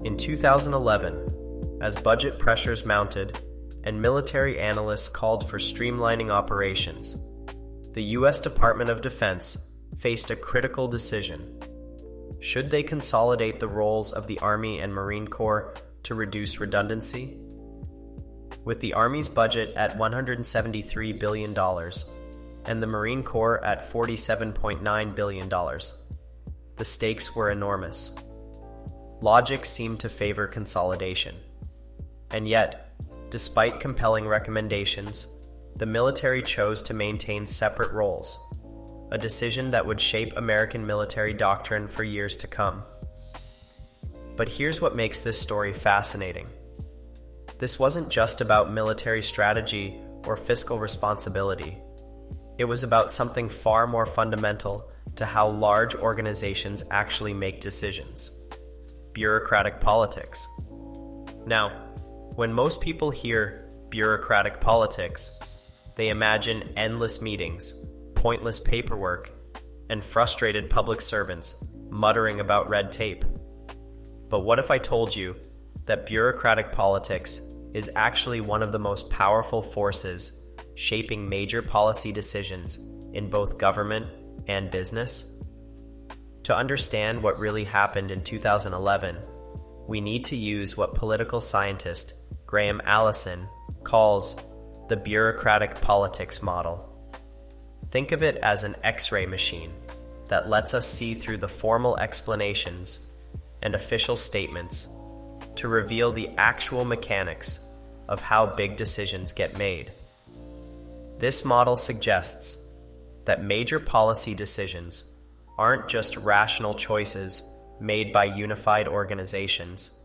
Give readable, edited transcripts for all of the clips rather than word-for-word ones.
In 2011, as budget pressures mounted and military analysts called for streamlining operations, the U.S. Department of Defense faced a critical decision. Should they consolidate the roles of the Army and Marine Corps to reduce redundancy? With the Army's budget at $173 billion and the Marine Corps at $47.9 billion, the stakes were enormous. Logic seemed to favor consolidation. And yet, despite compelling recommendations, the military chose to maintain separate roles, a decision that would shape American military doctrine for years to come. But here's what makes this story fascinating. This wasn't just about military strategy or fiscal responsibility. It was about something far more fundamental to how large organizations actually make decisions: bureaucratic politics. Now, when most people hear bureaucratic politics, they imagine endless meetings, pointless paperwork, and frustrated public servants muttering about red tape. But what if I told you that bureaucratic politics is actually one of the most powerful forces shaping major policy decisions in both government and business? To understand what really happened in 2011, we need to use what political scientist Graham Allison calls the bureaucratic politics model. Think of it as an X-ray machine that lets us see through the formal explanations and official statements to reveal the actual mechanics of how big decisions get made. This model suggests that major policy decisions aren't just rational choices made by unified organizations.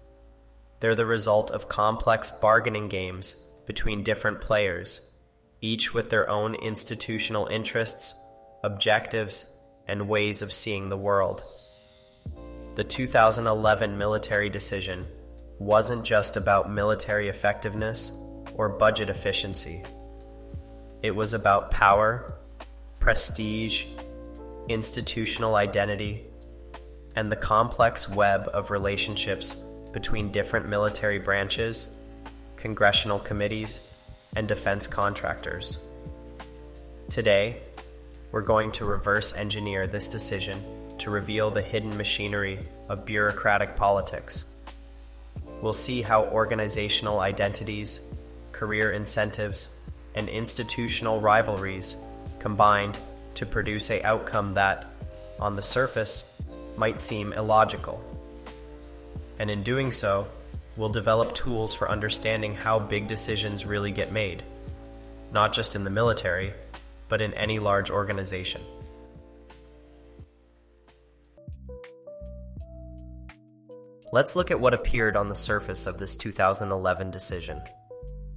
They're the result of complex bargaining games between different players, each with their own institutional interests, objectives, and ways of seeing the world. The 2011 military decision wasn't just about military effectiveness or budget efficiency. It was about power, prestige, institutional identity, and the complex web of relationships between different military branches, congressional committees, and defense contractors. Today, we're going to reverse engineer this decision to reveal the hidden machinery of bureaucratic politics. We'll see how organizational identities, career incentives, and institutional rivalries combined to produce an outcome that, on the surface, might seem illogical. And in doing so, we'll develop tools for understanding how big decisions really get made, not just in the military, but in any large organization. Let's look at what appeared on the surface of this 2011 decision.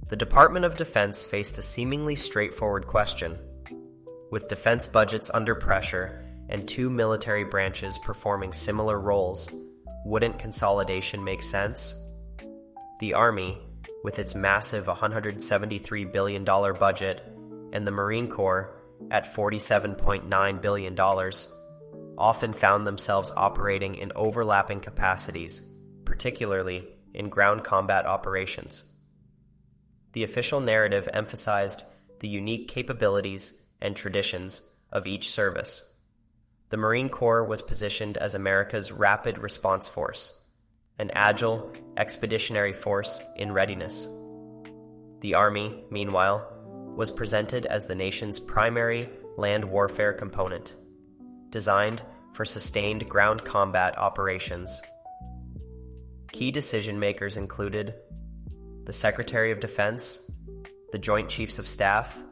The Department of Defense faced a seemingly straightforward question. With defense budgets under pressure and two military branches performing similar roles, wouldn't consolidation make sense? The Army, with its massive $173 billion budget, and the Marine Corps, at $47.9 billion, often found themselves operating in overlapping capacities, particularly in ground combat operations. The official narrative emphasized the unique capabilities and traditions of each service. The Marine Corps was positioned as America's rapid response force, an agile, expeditionary force in readiness. The Army, meanwhile, was presented as the nation's primary land warfare component, designed for sustained ground combat operations. Key decision-makers included the Secretary of Defense, the Joint Chiefs of Staff,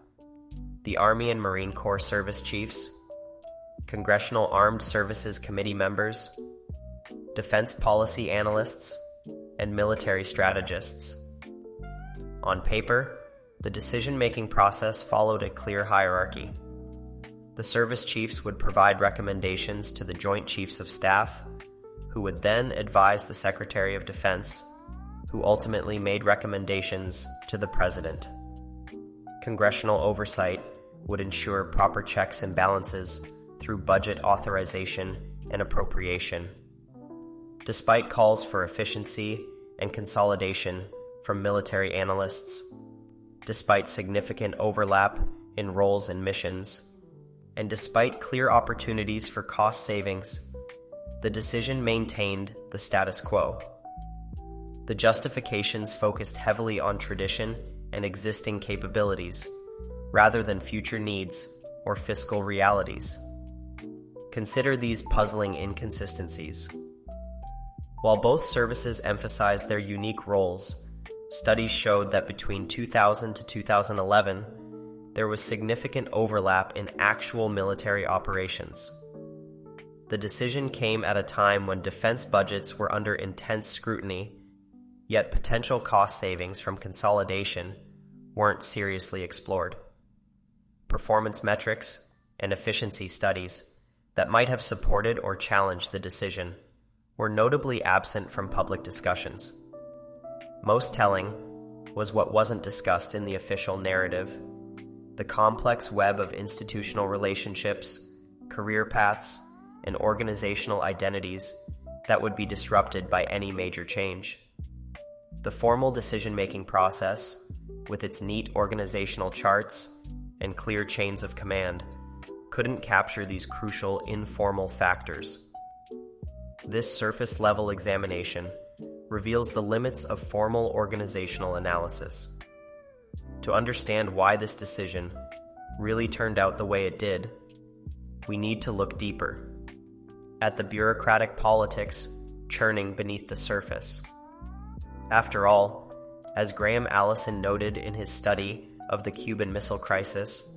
the Army and Marine Corps Service Chiefs, Congressional Armed Services Committee members, defense policy analysts, and military strategists. On paper, the decision-making process followed a clear hierarchy. The service chiefs would provide recommendations to the Joint Chiefs of Staff, who would then advise the Secretary of Defense, who ultimately made recommendations to the President. Congressional oversight would ensure proper checks and balances through budget authorization and appropriation. Despite calls for efficiency and consolidation from military analysts, despite significant overlap in roles and missions, and despite clear opportunities for cost savings, the decision maintained the status quo. The justifications focused heavily on tradition and existing capabilities, rather than future needs or fiscal realities. Consider these puzzling inconsistencies. While both services emphasized their unique roles, studies showed that between 2000 to 2011, there was significant overlap in actual military operations. The decision came at a time when defense budgets were under intense scrutiny, yet potential cost savings from consolidation weren't seriously explored. Performance metrics and efficiency studies that might have supported or challenged the decision were notably absent from public discussions. Most telling was what wasn't discussed in the official narrative: the complex web of institutional relationships, career paths, and organizational identities that would be disrupted by any major change. The formal decision-making process, with its neat organizational charts and clear chains of command, couldn't capture these crucial informal factors. This surface-level examination reveals the limits of formal organizational analysis. To understand why this decision really turned out the way it did, we need to look deeper at the bureaucratic politics churning beneath the surface. After all, as Graham Allison noted in his study of the Cuban Missile Crisis,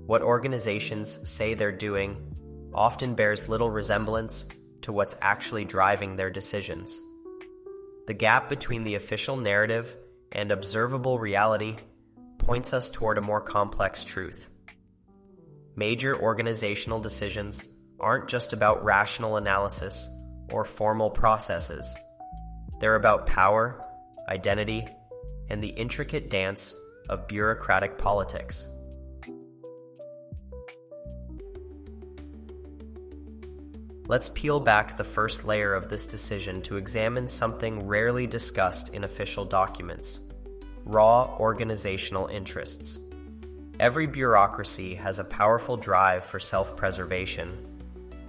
what organizations say they're doing often bears little resemblance to what's actually driving their decisions. The gap between the official narrative and observable reality points us toward a more complex truth. Major organizational decisions aren't just about rational analysis or formal processes. They're about power, identity, and the intricate dance of bureaucratic politics. Let's peel back the first layer of this decision to examine something rarely discussed in official documents: raw organizational interests. Every bureaucracy has a powerful drive for self-preservation,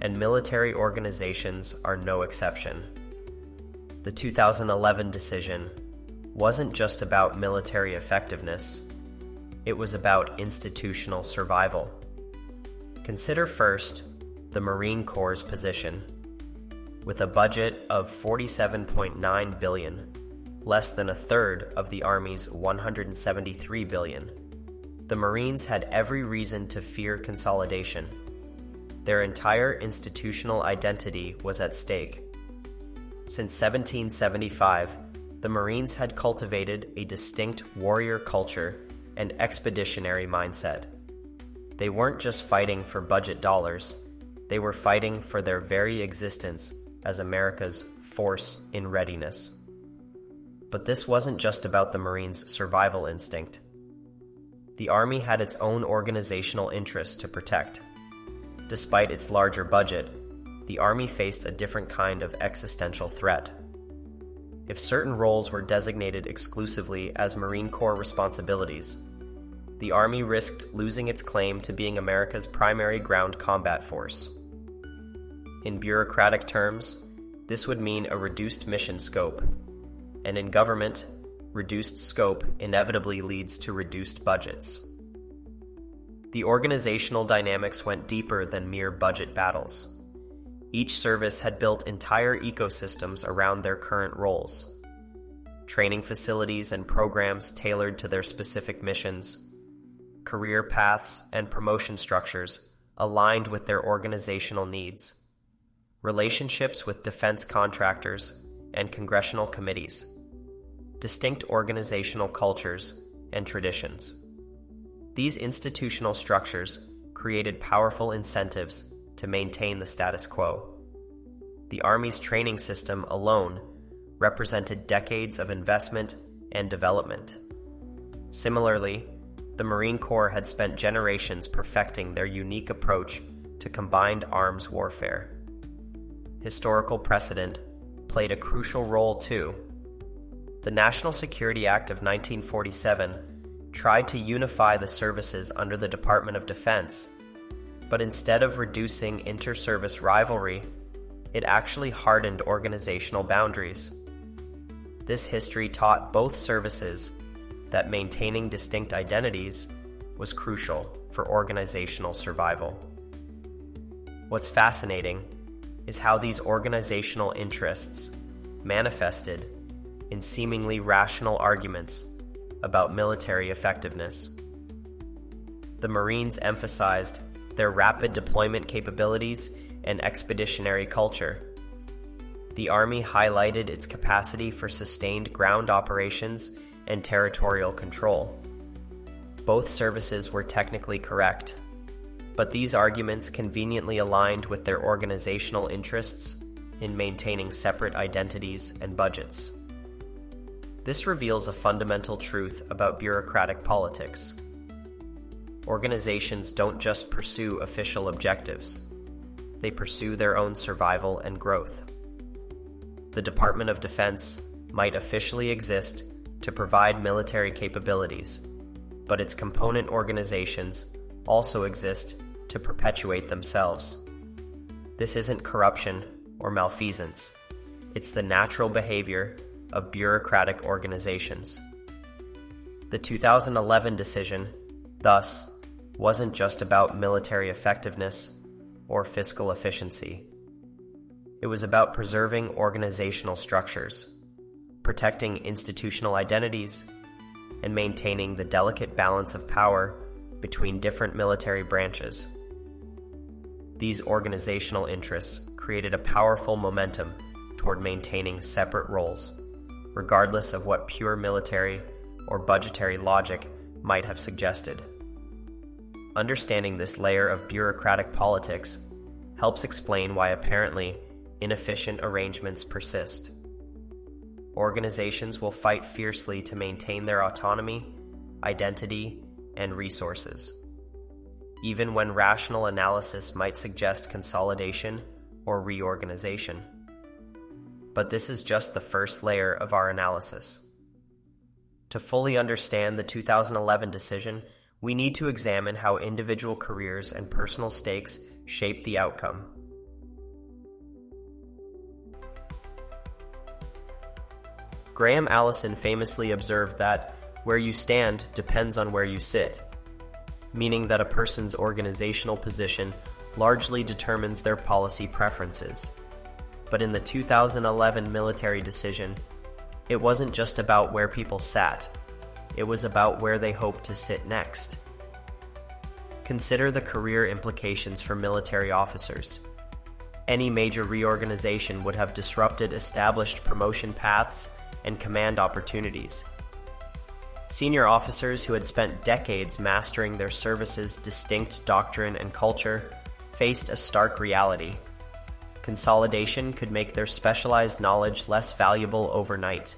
and military organizations are no exception. The 2011 decision wasn't just about military effectiveness, it was about institutional survival. Consider first the Marine Corps' position. With a budget of $47.9 billion, less than a third of the Army's $173 billion, the Marines had every reason to fear consolidation. Their entire institutional identity was at stake. Since 1775, the Marines had cultivated a distinct warrior culture and expeditionary mindset. They weren't just fighting for budget dollars, they were fighting for their very existence as America's force in readiness. But this wasn't just about the Marines' survival instinct. The Army had its own organizational interests to protect. Despite its larger budget, the Army faced a different kind of existential threat. If certain roles were designated exclusively as Marine Corps responsibilities, the Army risked losing its claim to being America's primary ground combat force. In bureaucratic terms, this would mean a reduced mission scope, and in government, reduced scope inevitably leads to reduced budgets. The organizational dynamics went deeper than mere budget battles. Each service had built entire ecosystems around their current roles. Training facilities and programs tailored to their specific missions, career paths and promotion structures aligned with their organizational needs, relationships with defense contractors and congressional committees, distinct organizational cultures and traditions. These institutional structures created powerful incentives to maintain the status quo. The Army's training system alone represented decades of investment and development. Similarly, the Marine Corps had spent generations perfecting their unique approach to combined arms warfare. Historical precedent played a crucial role too. The National Security Act of 1947 tried to unify the services under the Department of Defense, but instead of reducing inter-service rivalry, it actually hardened organizational boundaries. This history taught both services that maintaining distinct identities was crucial for organizational survival. What's fascinating is how these organizational interests manifested in seemingly rational arguments about military effectiveness. The Marines emphasized their rapid deployment capabilities and expeditionary culture. The Army highlighted its capacity for sustained ground operations and territorial control. Both services were technically correct, but these arguments conveniently aligned with their organizational interests in maintaining separate identities and budgets. This reveals a fundamental truth about bureaucratic politics. Organizations don't just pursue official objectives. They pursue their own survival and growth. The Department of Defense might officially exist to provide military capabilities, but its component organizations also exist to perpetuate themselves. This isn't corruption or malfeasance. It's the natural behavior of bureaucratic organizations. The 2011 decision, thus, wasn't just about military effectiveness or fiscal efficiency. It was about preserving organizational structures, protecting institutional identities, and maintaining the delicate balance of power between different military branches. These organizational interests created a powerful momentum toward maintaining separate roles, regardless of what pure military or budgetary logic might have suggested. Understanding this layer of bureaucratic politics helps explain why apparently inefficient arrangements persist. Organizations will fight fiercely to maintain their autonomy, identity, and resources, even when rational analysis might suggest consolidation or reorganization. But this is just the first layer of our analysis. To fully understand the 2011 decision, we need to examine how individual careers and personal stakes shape the outcome. Graham Allison famously observed that where you stand depends on where you sit, meaning that a person's organizational position largely determines their policy preferences. But in the 2011 military decision, it wasn't just about where people sat, it was about where they hoped to sit next. Consider the career implications for military officers. Any major reorganization would have disrupted established promotion paths and command opportunities. Senior officers who had spent decades mastering their service's distinct doctrine and culture faced a stark reality. Consolidation could make their specialized knowledge less valuable overnight.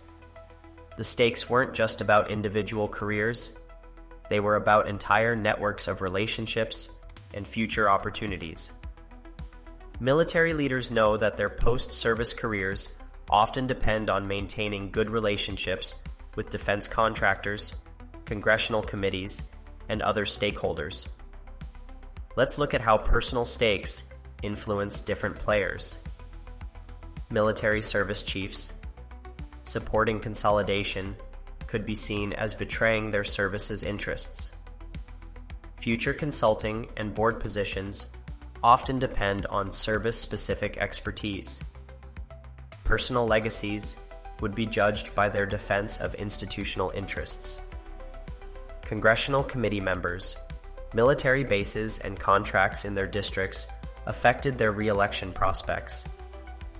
The stakes weren't just about individual careers, they were about entire networks of relationships and future opportunities. Military leaders know that their post-service careers often depend on maintaining good relationships with defense contractors, congressional committees, and other stakeholders. Let's look at how personal stakes influence different players. Military service chiefs. Supporting consolidation could be seen as betraying their service's interests. Future consulting and board positions often depend on service-specific expertise. Personal legacies would be judged by their defense of institutional interests. Congressional committee members, military bases, and contracts in their districts affected their re-election prospects.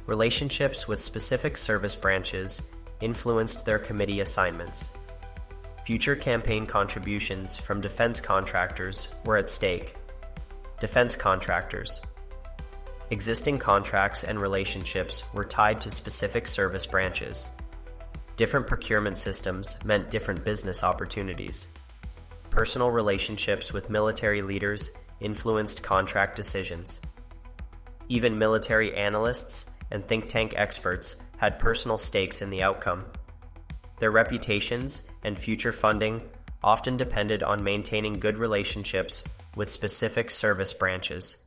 Relationships with specific service branches influenced their committee assignments. Future campaign contributions from defense contractors were at stake. Defense contractors. Existing contracts and relationships were tied to specific service branches. Different procurement systems meant different business opportunities. Personal relationships with military leaders influenced contract decisions. Even military analysts and think tank experts had personal stakes in the outcome. Their reputations and future funding often depended on maintaining good relationships with specific service branches.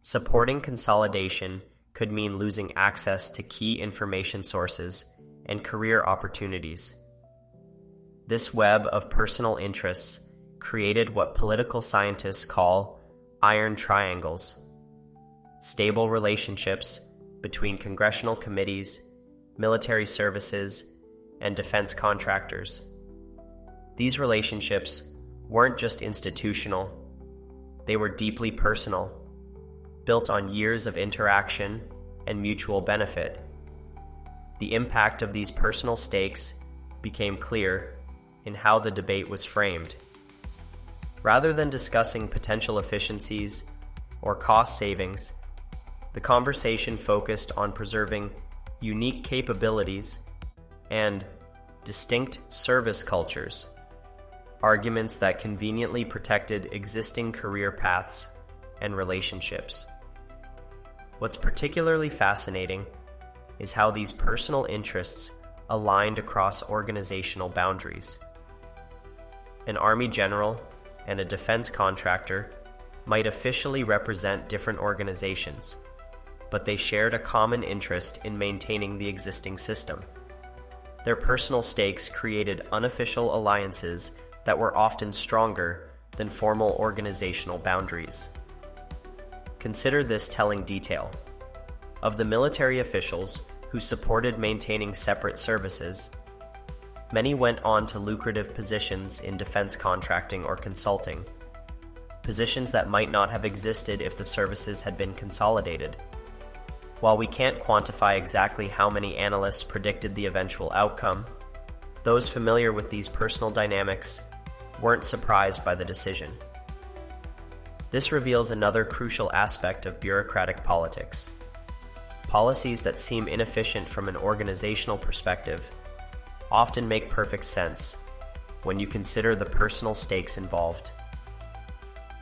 Supporting consolidation could mean losing access to key information sources and career opportunities. This web of personal interests created what political scientists call iron triangles, stable relationships between congressional committees, military services, and defense contractors. These relationships weren't just institutional, they were deeply personal, built on years of interaction and mutual benefit. The impact of these personal stakes became clear in how the debate was framed. Rather than discussing potential efficiencies or cost savings, the conversation focused on preserving unique capabilities and distinct service cultures, arguments that conveniently protected existing career paths and relationships. What's particularly fascinating is how these personal interests aligned across organizational boundaries. An Army general and a defense contractor might officially represent different organizations, but they shared a common interest in maintaining the existing system. Their personal stakes created unofficial alliances that were often stronger than formal organizational boundaries. Consider this telling detail. Of the military officials who supported maintaining separate services, many went on to lucrative positions in defense contracting or consulting, positions that might not have existed if the services had been consolidated. While we can't quantify exactly how many analysts predicted the eventual outcome, those familiar with these personal dynamics weren't surprised by the decision. This reveals another crucial aspect of bureaucratic politics. Policies that seem inefficient from an organizational perspective often make perfect sense when you consider the personal stakes involved.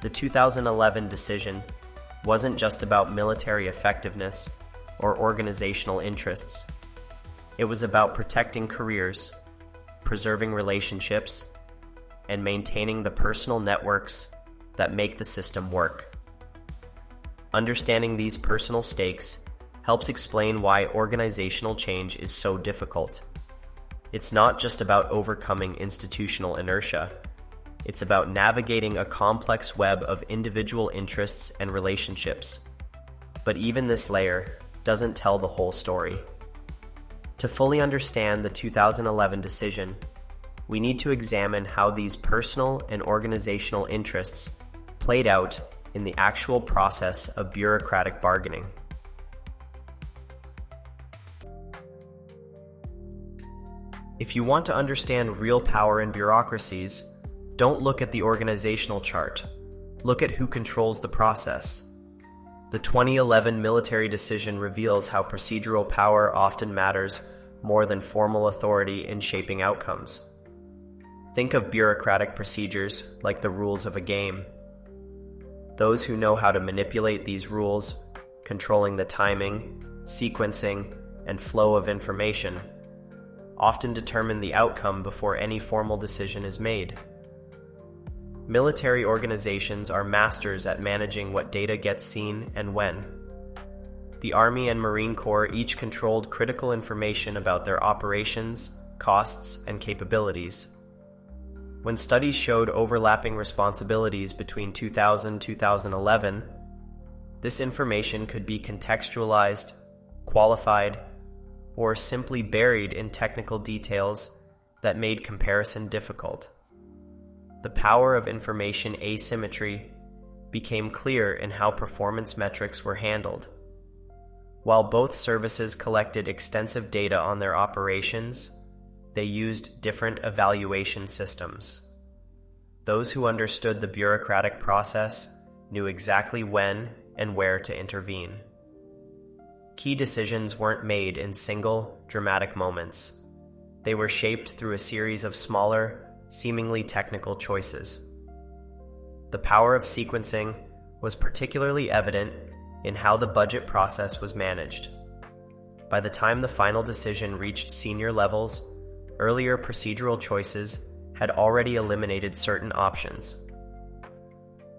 The 2011 decision wasn't just about military effectiveness or organizational interests. It was about protecting careers, preserving relationships, and maintaining the personal networks that make the system work. Understanding these personal stakes helps explain why organizational change is so difficult. It's not just about overcoming institutional inertia. It's about navigating a complex web of individual interests and relationships. But even this layer doesn't tell the whole story. To fully understand the 2011 decision, we need to examine how these personal and organizational interests played out in the actual process of bureaucratic bargaining. If you want to understand real power in bureaucracies, don't look at the organizational chart. Look at who controls the process. The 2011 military decision reveals how procedural power often matters more than formal authority in shaping outcomes. Think of bureaucratic procedures like the rules of a game. Those who know how to manipulate these rules, controlling the timing, sequencing, and flow of information, often determine the outcome before any formal decision is made. Military organizations are masters at managing what data gets seen and when. The Army and Marine Corps each controlled critical information about their operations, costs, and capabilities. When studies showed overlapping responsibilities between 2000 and 2011, this information could be contextualized, qualified, or simply buried in technical details that made comparison difficult. The power of information asymmetry became clear in how performance metrics were handled. While both services collected extensive data on their operations, they used different evaluation systems. Those who understood the bureaucratic process knew exactly when and where to intervene. Key decisions weren't made in single, dramatic moments. They were shaped through a series of smaller, seemingly technical choices. The power of sequencing was particularly evident in how the budget process was managed. By the time the final decision reached senior levels, earlier procedural choices had already eliminated certain options.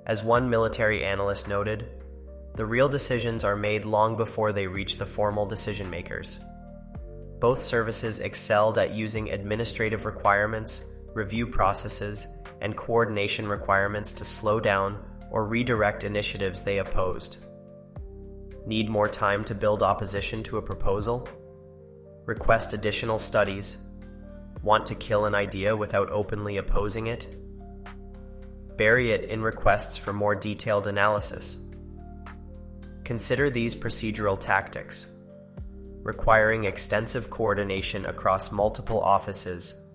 As one military analyst noted, the real decisions are made long before they reach the formal decision makers. Both services excelled at using administrative requirements, review processes, and coordination requirements to slow down or redirect initiatives they opposed. Need more time to build opposition to a proposal? Request additional studies? Want to kill an idea without openly opposing it? Bury it in requests for more detailed analysis. Consider these procedural tactics, requiring extensive coordination across multiple offices,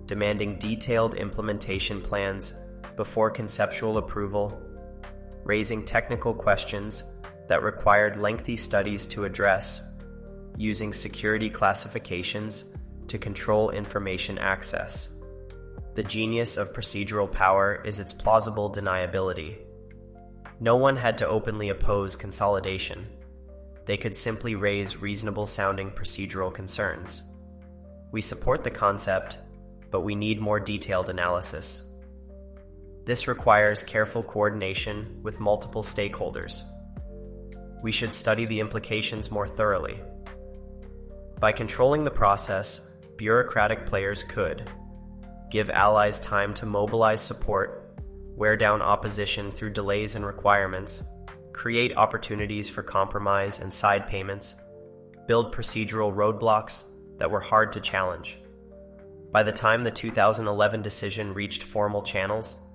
demanding detailed implementation plans before conceptual approval, raising technical questions that required lengthy studies to address, using security classifications to control information access. The genius of procedural power is its plausible deniability. No one had to openly oppose consolidation. They could simply raise reasonable-sounding procedural concerns. We support the concept, but we need more detailed analysis. This requires careful coordination with multiple stakeholders. We should study the implications more thoroughly. By controlling the process, bureaucratic players could give allies time to mobilize support, wear down opposition through delays in requirements, create opportunities for compromise and side payments, build procedural roadblocks that were hard to challenge. By the time the 2011 decision reached formal channels,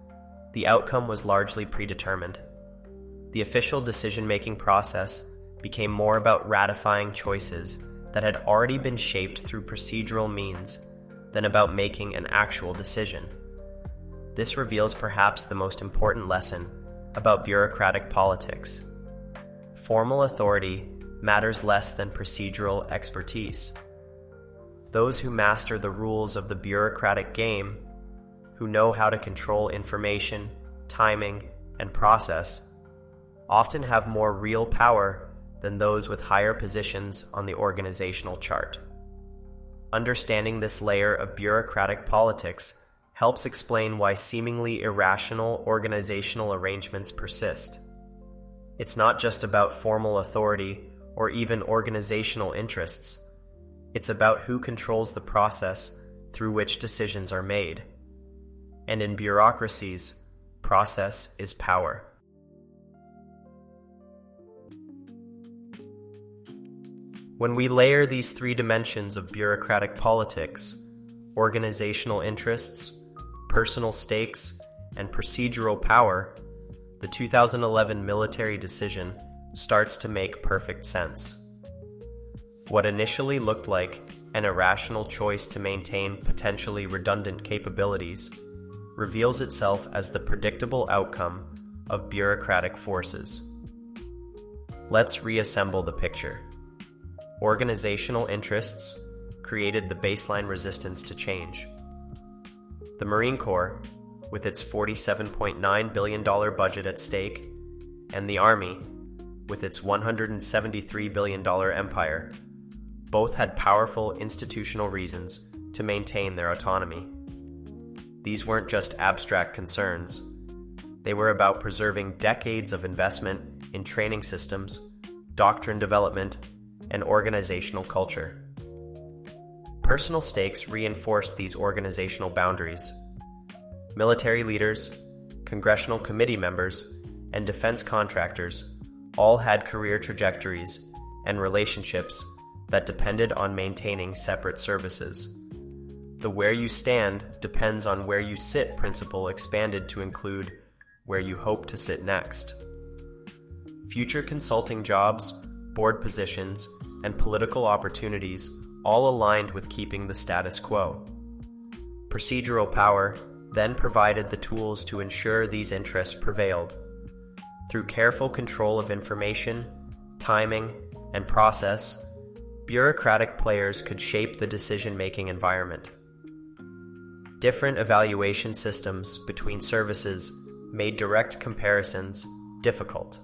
the outcome was largely predetermined. The official decision-making process became more about ratifying choices that had already been shaped through procedural means than about making an actual decision. This reveals perhaps the most important lesson about bureaucratic politics. Formal authority matters less than procedural expertise. Those who master the rules of the bureaucratic game, who know how to control information, timing, and process, often have more real power than those with higher positions on the organizational chart. Understanding this layer of bureaucratic politics helps explain why seemingly irrational organizational arrangements persist. It's not just about formal authority or even organizational interests. It's about who controls the process through which decisions are made. And in bureaucracies, process is power. When we layer these three dimensions of bureaucratic politics, organizational interests, personal stakes, and procedural power, the 2011 military decision starts to make perfect sense. What initially looked like an irrational choice to maintain potentially redundant capabilities reveals itself as the predictable outcome of bureaucratic forces. Let's reassemble the picture. Organizational interests created the baseline resistance to change. The Marine Corps, with its $47.9 billion budget at stake, and the Army, with its $173 billion empire, both had powerful institutional reasons to maintain their autonomy. These weren't just abstract concerns. They were about preserving decades of investment in training systems, doctrine development, and organizational culture. Personal stakes reinforced these organizational boundaries. Military leaders, congressional committee members, and defense contractors all had career trajectories and relationships that depended on maintaining separate services. The where you stand depends on where you sit principle expanded to include where you hope to sit next. Future consulting jobs, board positions, and political opportunities all aligned with keeping the status quo. Procedural power then provided the tools to ensure these interests prevailed. Through careful control of information, timing, and process, bureaucratic players could shape the decision-making environment. Different evaluation systems between services made direct comparisons difficult.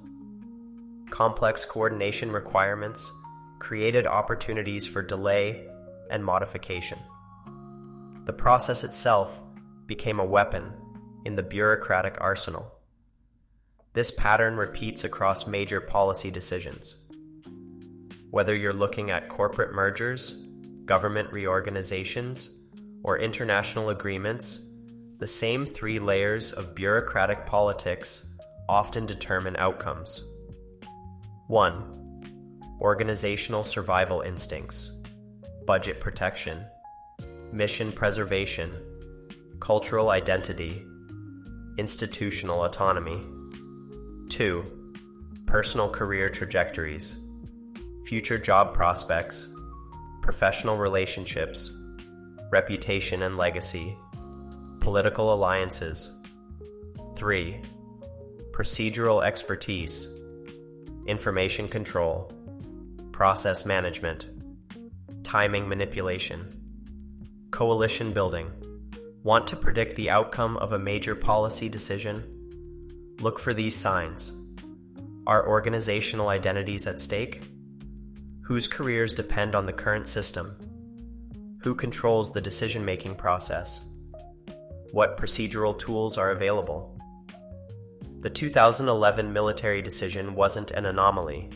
Complex coordination requirements created opportunities for delay and modification. The process itself became a weapon in the bureaucratic arsenal. This pattern repeats across major policy decisions. Whether you're looking at corporate mergers, government reorganizations, or international agreements, the same three layers of bureaucratic politics often determine outcomes. 1. Organizational survival instincts, budget protection, mission preservation, cultural identity, institutional autonomy. 2. Personal career trajectories, future job prospects, professional relationships, reputation and legacy, political alliances. 3. Procedural expertise, information control, process management, timing manipulation, coalition building. Want to predict the outcome of a major policy decision? Look for these signs. Are organizational identities at stake? Whose careers depend on the current system? Who controls the decision-making process? What procedural tools are available? The 2011 military decision wasn't an anomaly.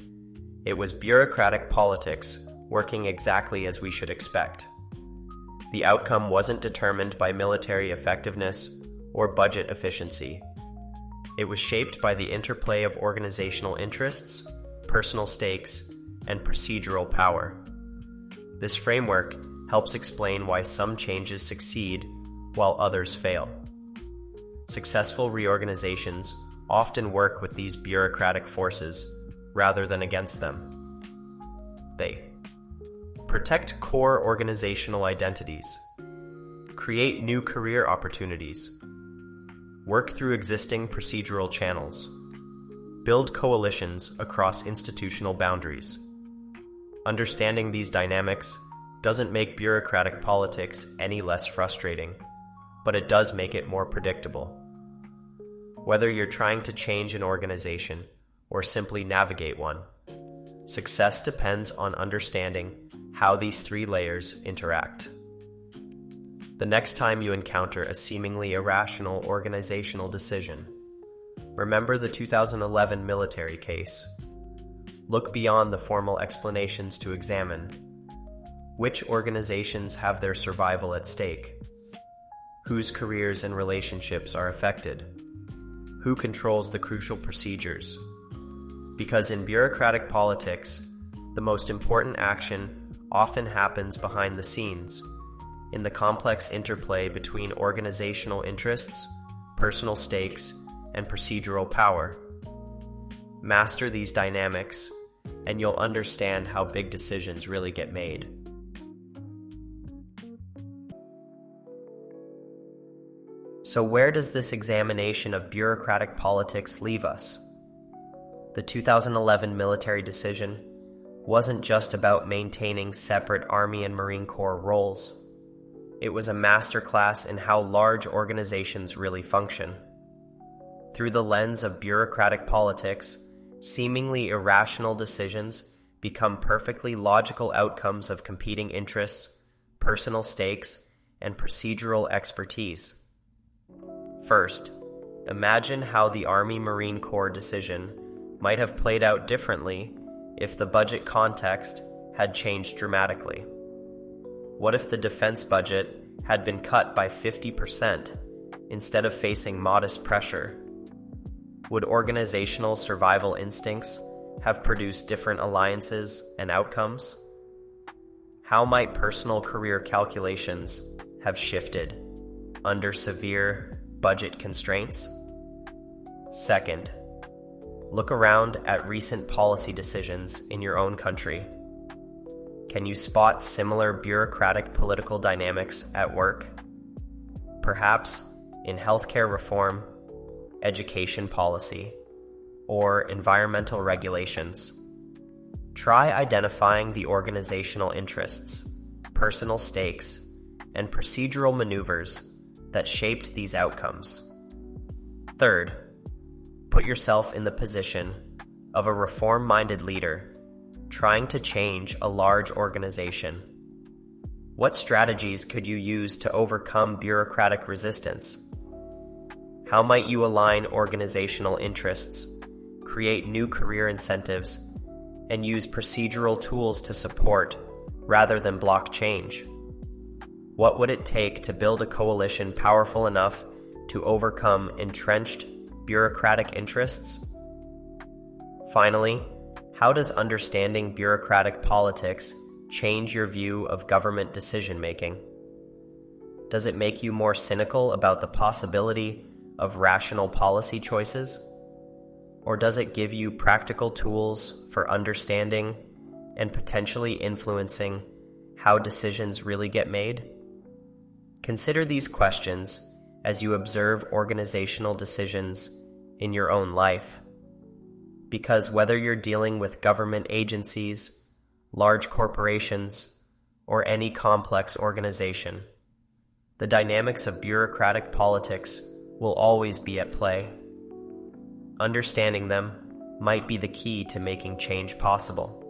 It was bureaucratic politics working exactly as we should expect. The outcome wasn't determined by military effectiveness or budget efficiency. It was shaped by the interplay of organizational interests, personal stakes, and procedural power. This framework helps explain why some changes succeed while others fail. Successful reorganizations often work with these bureaucratic forces rather than against them. They protect core organizational identities, create new career opportunities, work through existing procedural channels, build coalitions across institutional boundaries. Understanding these dynamics doesn't make bureaucratic politics any less frustrating, but it does make it more predictable. Whether you're trying to change an organization or simply navigate one, success depends on understanding how these three layers interact. The next time you encounter a seemingly irrational organizational decision, remember the 2011 military case. Look beyond the formal explanations to examine which organizations have their survival at stake, whose careers and relationships are affected, who controls the crucial procedures. Because in bureaucratic politics, the most important action often happens behind the scenes, in the complex interplay between organizational interests, personal stakes, and procedural power. Master these dynamics, and you'll understand how big decisions really get made. So where does this examination of bureaucratic politics leave us? The 2011 military decision wasn't just about maintaining separate Army and Marine Corps roles. It was a masterclass in how large organizations really function. Through the lens of bureaucratic politics, seemingly irrational decisions become perfectly logical outcomes of competing interests, personal stakes, and procedural expertise. First, imagine how the Army-Marine Corps decision might have played out differently if the budget context had changed dramatically. What if the defense budget had been cut by 50% instead of facing modest pressure? Would organizational survival instincts have produced different alliances and outcomes? How might personal career calculations have shifted under severe budget constraints? Second, look around at recent policy decisions in your own country. Can you spot similar bureaucratic political dynamics at work? Perhaps in healthcare reform, education policy, or environmental regulations. Try identifying the organizational interests, personal stakes, and procedural maneuvers that shaped these outcomes. Third, put yourself in the position of a reform-minded leader trying to change a large organization. What strategies could you use to overcome bureaucratic resistance? How might you align organizational interests, create new career incentives, and use procedural tools to support rather than block change? What would it take to build a coalition powerful enough to overcome entrenched bureaucratic interests? Finally, how does understanding bureaucratic politics change your view of government decision-making? Does it make you more cynical about the possibility of rational policy choices? Or does it give you practical tools for understanding and potentially influencing how decisions really get made? Consider these questions as you observe organizational decisions in your own life. Because whether you're dealing with government agencies, large corporations, or any complex organization, the dynamics of bureaucratic politics will always be at play. Understanding them might be the key to making change possible.